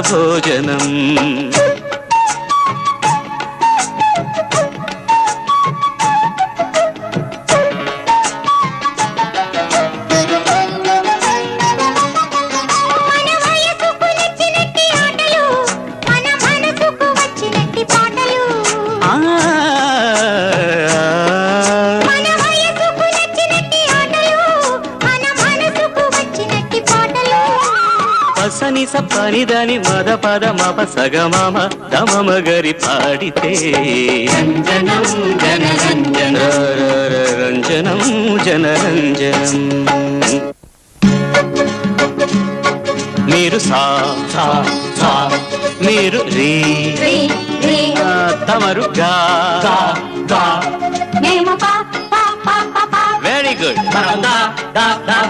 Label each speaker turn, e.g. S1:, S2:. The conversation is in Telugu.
S1: భోజనం. పసని సప్పనిదని మద పద మప సగమమ దమమ గరి పాడితే రంజనం జనరంజన రంజనం జనరంజనం. మీరు సా సా సా మీరు రీ తమరు గా గా. Very good.